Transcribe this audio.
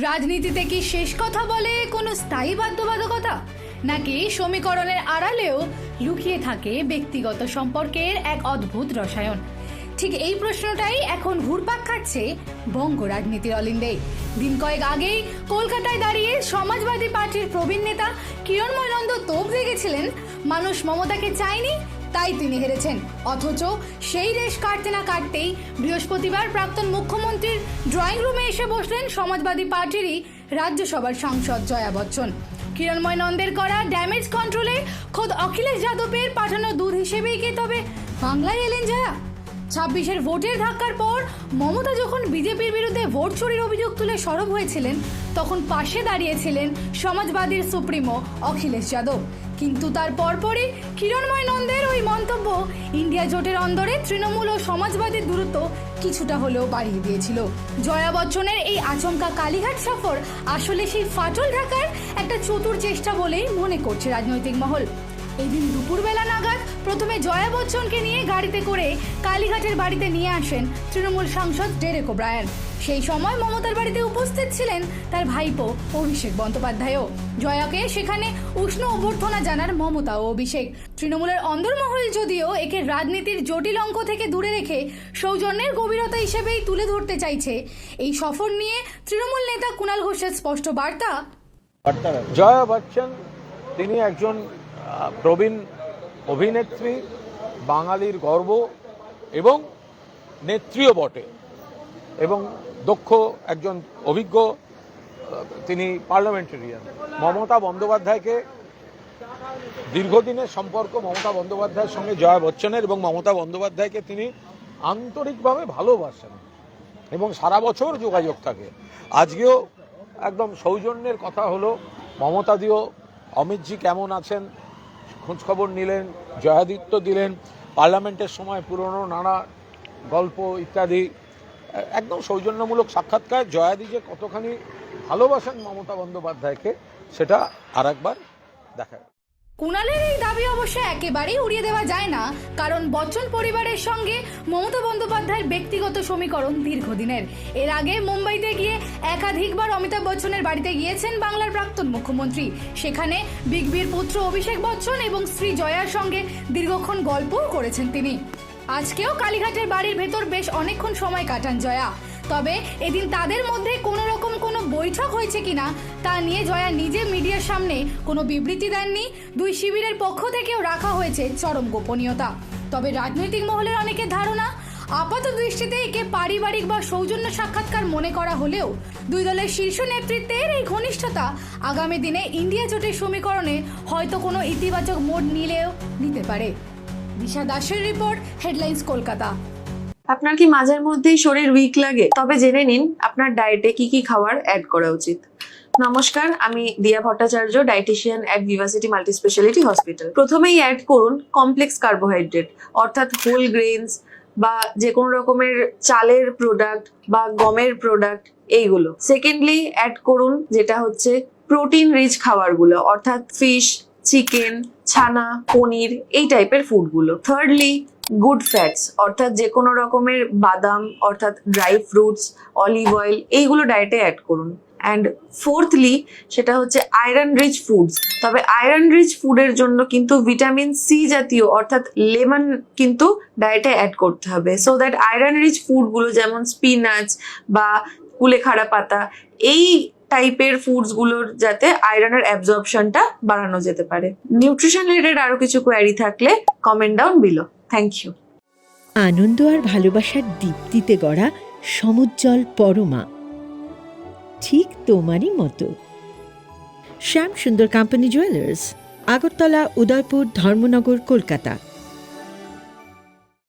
রাজনীতিতে কি শেষ কথা বলে কোনো স্থায়ী বাধ্যবাধকতা, নাকি সমীকরণের আড়ালেও লুকিয়ে থাকে ব্যক্তিগত সম্পর্কের এক অদ্ভুত রসায়ন? ঠিক এই প্রশ্নটাই এখন ঘুরপাক খাচ্ছে বঙ্গ রাজনীতির অলিন্দে। দিন কয়েক আগেই কলকাতায় দাঁড়িয়ে সমাজবাদী পার্টির প্রবীণ নেতা কিরণময় নন্দ তোপ দেগেছিলেন, মানুষ মমতাকে চায়নি তাই তিনি হেরেছেন। অথচ সেই রেশ কাটতে না কাটতেই বৃহস্পতিবার প্রাক্তন মুখ্যমন্ত্রীর ড্রয়িং রুমে এসে বসলেন সমাজবাদী পার্টিরই রাজ্যসভার সাংসদ জয়া বচ্চন। কিরণময় নন্দের করা ড্যামেজ কন্ট্রোলে খোদ অখিলেশ যাদবের পাঠানো দুধ হিসেবেই কি তবে বাংলায় এলেন জয়া? 26-এর ভোটের ধাক্কার পর মমতা যখন বিজেপির বিরুদ্ধে ভোট চুরির অভিযোগ তুলে সরব হয়েছিলেন, তখন পাশে দাঁড়িয়েছিলেন সমাজবাদীর সুপ্রিমো অখিলেশ যাদব। কিন্তু তার পরপরই কিরণময় নন্দের ওই মন্তব্য ইন্ডিয়া জোটের অন্দরে তৃণমূল ও সমাজবাদীর দূরত্ব কিছুটা হলেও বাড়িয়ে দিয়েছিল। জয়া বচ্চনের এই আচমকা কালীঘাট সফর আসলে সেই ফাটল ঢাকার একটা চতুর চেষ্টা বলেই মনে করছে রাজনৈতিক মহল। এই দিন দুপুরবেলা নাগাদ প্রথমে জয়া বচ্চনকে নিয়ে গাড়িতে করে কালীঘাটের বাড়িতে নিয়ে আসেন তৃণমূল সাংসদ ডেরেক ওব্রায়েন। সেই সময় মমতার বাড়িতে উপস্থিত ছিলেন তার ভাইপো অভিষেক বন্দ্যোপাধ্যায়ও। জয়াকে সেখানে উষ্ণ অভ্যর্থনা জানার মমতা ও অভিষেক। তৃণমূলের অন্দরমহল যদিও একে রাজনীতির জটিল অঙ্ক থেকে দূরে রেখে সৌজন্যের গভীরতা হিসেবেই তুলে ধরতে চাইছে, এই সফর নিয়ে তৃণমূল নেতা কুণাল ঘোষের স্পষ্ট বার্তা। জয়া বচ্চন তিনি একজন প্রবীণ অভিনেত্রী, বাঙালির গর্ব এবং নেত্রীও বটে, এবং দক্ষ একজন অভিজ্ঞ তিনি পার্লামেন্টারিয়ান। মমতা বন্দ্যোপাধ্যায়কে দীর্ঘদিনের সম্পর্ক মমতা বন্দ্যোপাধ্যায়ের সঙ্গে জয়া বচ্চনের, এবং মমতা বন্দ্যোপাধ্যায়কে তিনি আন্তরিকভাবে ভালোবাসেন এবং সারা বছর যোগাযোগ থাকে। আজকেও একদম সৌজন্যের কথা হলো, মমতাদিও অমিতজি কেমন আছেন খোঁজখবর নিলেন, জয়াদিত্য দিলেন, পার্লামেন্টের সময় পুরনো নানা গল্প ইত্যাদি, একদম সৌজন্যমূলক সাক্ষাৎকার। জয়াদি যে কতখানি ভালোবাসেন মমতা বন্দ্যোপাধ্যায়কে সেটা আর একবার দেখা। কুণালের এই দাবি অবশ্য একেবারেই উড়িয়ে দেওয়া যায় না, কারণ বচ্চন পরিবারের সঙ্গে মমতা বন্দ্যোপাধ্যায়ের ব্যক্তিগত সমীকরণ দীর্ঘদিনের। এর আগে মুম্বাইতে গিয়ে একাধিকবার অমিতাভ বচ্চনের বাড়িতে গিয়েছেন বাংলার প্রাক্তন মুখ্যমন্ত্রী। সেখানে বিগ বির পুত্র অভিষেক বচ্চন এবং স্ত্রী জয়ার সঙ্গে দীর্ঘক্ষণ গল্পও করেছেন তিনি। আজকেও কালীঘাটের বাড়ির ভেতর বেশ অনেকক্ষণ সময় কাটান জয়া। তবে এদিন তাদের মধ্যে কোনো রকম কোনো বৈঠক হয়েছে কিনা তা নিয়ে জয়া নিজে মিডিয়ার সামনে কোনো বিবৃতি দেননি। দুই শিবিরের পক্ষ থেকেও রাখা হয়েছে চরম গোপনীয়তা। তবে রাজনৈতিক মহলের অনেকের ধারণা, আপাত দৃষ্টিতে একে পারিবারিক বা সৌজন্য সাক্ষাৎকার মনে করা হলেও দুই দলের শীর্ষ নেতৃত্বের এই ঘনিষ্ঠতা আগামী দিনে ইন্ডিয়া জোটের সমীকরণে হয়তো কোনো ইতিবাচক মোড় নিতে পারে। দিশা দাসের রিপোর্ট, হেডলাইন্স, কলকাতা। আপনার কি মাঝের মধ্যেই শরীর উইক লাগে? তবে জেনে নিন আপনার ডায়েটে কি কি খাবার অ্যাড করা উচিত। নমস্কার, আমি দিয়া Bhattacharya, dietician at Vivacity multi speciality hospital. প্রথমেই অ্যাড করুন কমপ্লেক্স কার্বোহাইড্রেট, অর্থাৎ হোল গ্রেনস বা যে কোনো রকমের চালের প্রোডাক্ট বা গমের প্রোডাক্ট, এইগুলো। সেকেন্ডলি অ্যাড করুন যেটা হচ্ছে প্রোটিন রিচ খাবারগুলো, অর্থাৎ ফিশ, চিকেন, ছানা, পনির, এই টাইপের ফুডগুলো। থার্ডলি গুড ফ্যাটস, অর্থাৎ যে কোনো রকমের বাদাম, অর্থাৎ ড্রাই ফ্রুটস, অলিভ অয়েল, এইগুলো ডায়েটে অ্যাড করুন। অ্যান্ড ফোর্থলি সেটা হচ্ছে আয়রন রিচ ফুডস। তবে আয়রন রিচ ফুডের জন্য কিন্তু ভিটামিন সি জাতীয়, অর্থাৎ লেমন কিন্তু ডায়েটে অ্যাড করতে হবে, সো দ্যাট আয়রন রিচ ফুডগুলো যেমন স্পিনাচ বা কুলেখাড়া পাতা, এই টাইপের ফুডস গুলোর যাতে আয়রনের অ্যাবজর্পশনটা বাড়ানো যেতে পারে। নিউট্রিশন রিলেটেড আরো কিছু কোয়ারি থাকলে comment down below. Thank you. আনন্দ আর ভালোবাসার দীপ্তিতে গড়া সমুজ্জ্বল পরমা, ঠিক তোমারই মতো। শ্যাম সুন্দর কোম্পানি জুয়েলার্স, আগরতলা, উদয়পুর, ধর্মনগর, কলকাতা।